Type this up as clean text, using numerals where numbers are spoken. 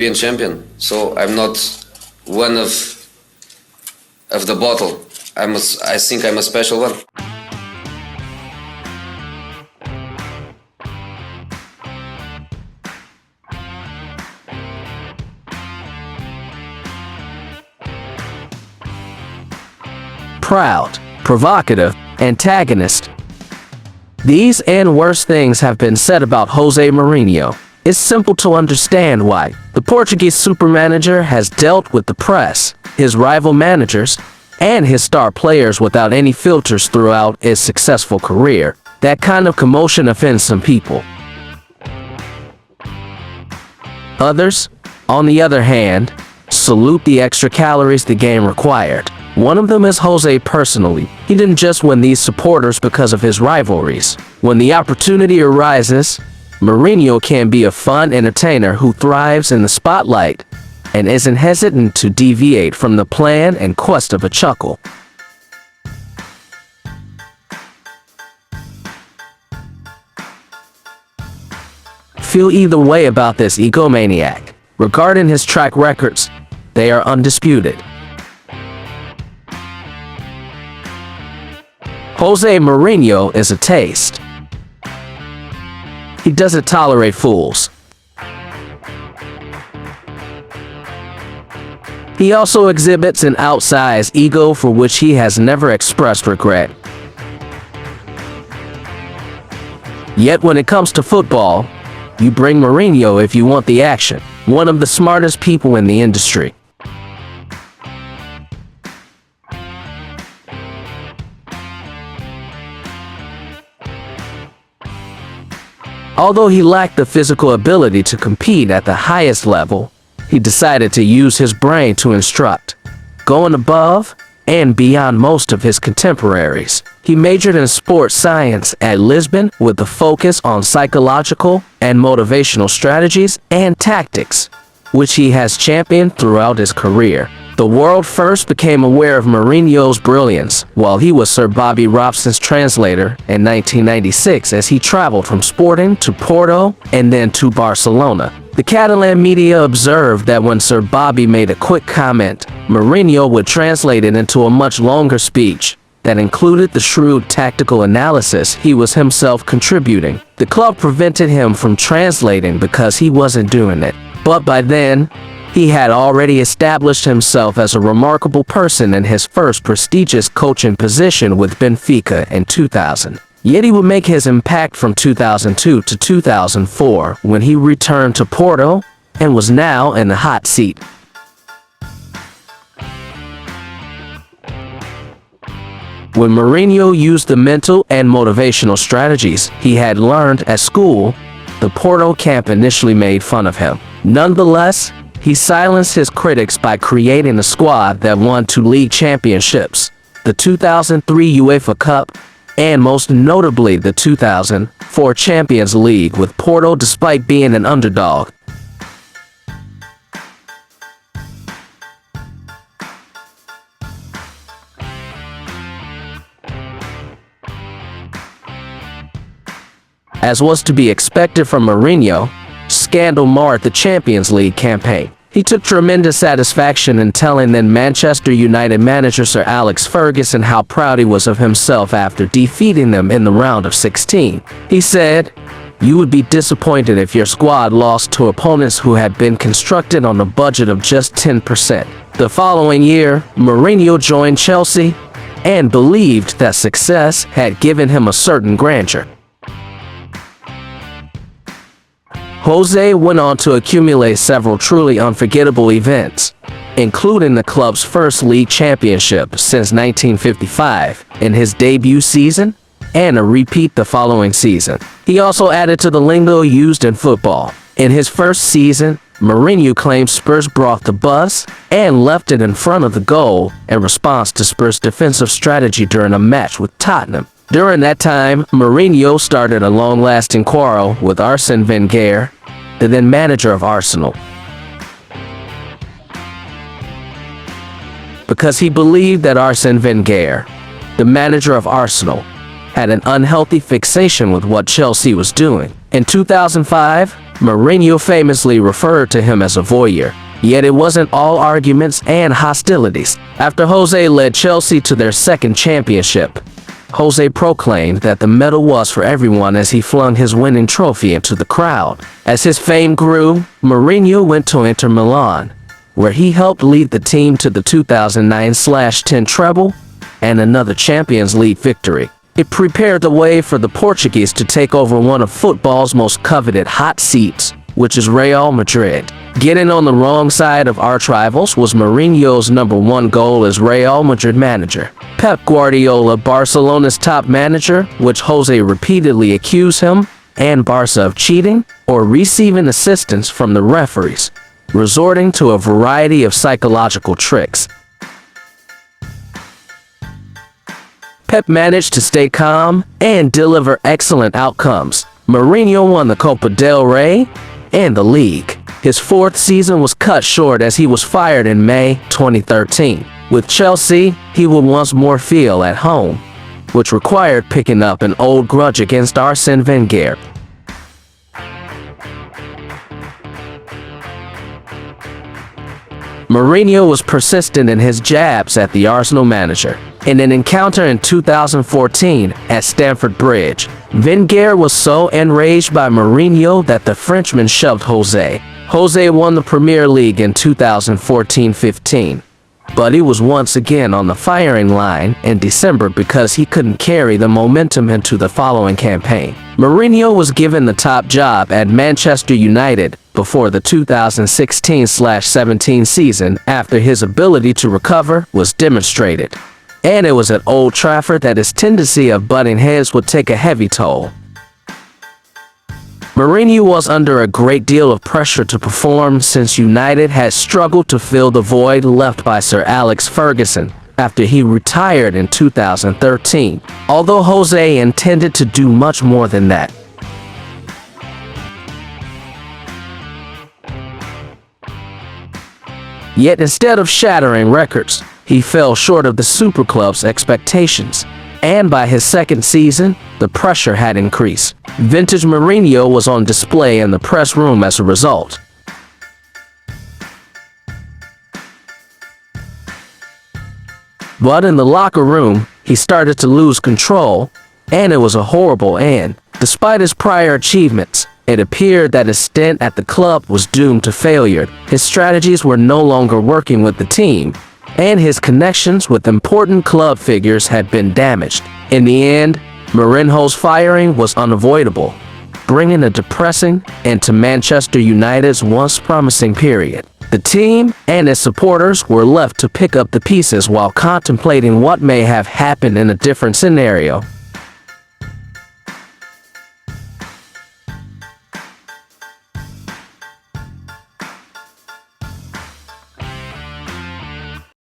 European champion. So I'm not one of the bottle. I think I'm a special one. Proud, provocative, antagonist. These and worse things have been said about Jose Mourinho. It's simple to understand why. The Portuguese supermanager has dealt with the press, his rival managers, and his star players without any filters throughout his successful career. That kind of commotion offends some people. Others, on the other hand, salute the extra calories the game required. One of them is Jose personally. He didn't just win these supporters because of his rivalries. When the opportunity arises, Mourinho can be a fun entertainer who thrives in the spotlight and isn't hesitant to deviate from the plan in quest of a chuckle. Feel either way about this egomaniac. Regarding his track records, they are undisputed. Jose Mourinho is a taste. He doesn't tolerate fools. He also exhibits an outsized ego for which he has never expressed regret. Yet when it comes to football, you bring Mourinho if you want the action. One of the smartest people in the industry. Although he lacked the physical ability to compete at the highest level, he decided to use his brain to instruct, going above and beyond most of his contemporaries. He majored in sports science at Lisbon with a focus on psychological and motivational strategies and tactics, which he has championed throughout his career. The world first became aware of Mourinho's brilliance while he was Sir Bobby Robson's translator in 1996 as he traveled from Sporting to Porto and then to Barcelona. The Catalan media observed that when Sir Bobby made a quick comment, Mourinho would translate it into a much longer speech that included the shrewd tactical analysis he was himself contributing. The club prevented him from translating because he wasn't doing it. But by then, he had already established himself as a remarkable person in his first prestigious coaching position with Benfica in 2000. Yet he would make his impact from 2002 to 2004 when he returned to Porto and was now in the hot seat. When Mourinho used the mental and motivational strategies he had learned at school, the Porto camp initially made fun of him. Nonetheless, he silenced his critics by creating a squad that won 2 league championships, the 2003 UEFA Cup, and most notably the 2004 Champions League with Porto despite being an underdog. As was to be expected from Mourinho, scandal marred the Champions League campaign. He took tremendous satisfaction in telling then Manchester United manager Sir Alex Ferguson how proud he was of himself after defeating them in the round of 16. He said, "You would be disappointed if your squad lost to opponents who had been constructed on a budget of just 10%. The following year, Mourinho joined Chelsea and believed that success had given him a certain grandeur. Jose went on to accumulate several truly unforgettable events, including the club's first league championship since 1955 in his debut season and a repeat the following season. He also added to the lingo used in football. In his first season, Mourinho claimed Spurs brought the bus and left it in front of the goal in response to Spurs' defensive strategy during a match with Tottenham. During that time, Mourinho started a long-lasting quarrel with Arsene Wenger, the then manager of Arsenal, because he believed that Arsene Wenger, the manager of Arsenal, had an unhealthy fixation with what Chelsea was doing. In 2005, Mourinho famously referred to him as a voyeur. Yet it wasn't all arguments and hostilities. After Jose led Chelsea to their second championship, Jose proclaimed that the medal was for everyone as he flung his winning trophy into the crowd. As his fame grew, Mourinho went to Inter Milan, where he helped lead the team to the 2009/10 treble and another Champions League victory. It prepared the way for the Portuguese to take over one of football's most coveted hot seats, which is Real Madrid. Getting on the wrong side of arch rivals was Mourinho's #1 goal as Real Madrid manager. Pep Guardiola, Barcelona's top manager, which Jose repeatedly accused him and Barca of cheating or receiving assistance from the referees, resorting to a variety of psychological tricks. Pep managed to stay calm and deliver excellent outcomes. Mourinho won the Copa del Rey and the league. His fourth season was cut short as he was fired in May 2013. With Chelsea, he would once more feel at home, which required picking up an old grudge against Arsene Wenger. Mourinho was persistent in his jabs at the Arsenal manager. In an encounter in 2014 at Stamford Bridge, Wenger was so enraged by Mourinho that the Frenchman shoved Jose. Jose won the Premier League in 2014-15, but he was once again on the firing line in December because he couldn't carry the momentum into the following campaign. Mourinho was given the top job at Manchester United before the 2016-17 season after his ability to recover was demonstrated. And it was at Old Trafford that his tendency of butting heads would take a heavy toll. Mourinho was under a great deal of pressure to perform since United had struggled to fill the void left by Sir Alex Ferguson after he retired in 2013, although Jose intended to do much more than that. Yet instead of shattering records, he fell short of the super club's expectations, and by his second season, the pressure had increased. Vintage Mourinho was on display in the press room as a result. But in the locker room, he started to lose control, and it was a horrible end. Despite his prior achievements, it appeared that his stint at the club was doomed to failure. His strategies were no longer working with the team, and his connections with important club figures had been damaged. In the end, Mourinho's firing was unavoidable, bringing a depressing end to Manchester United's once promising period. The team and its supporters were left to pick up the pieces while contemplating what may have happened in a different scenario.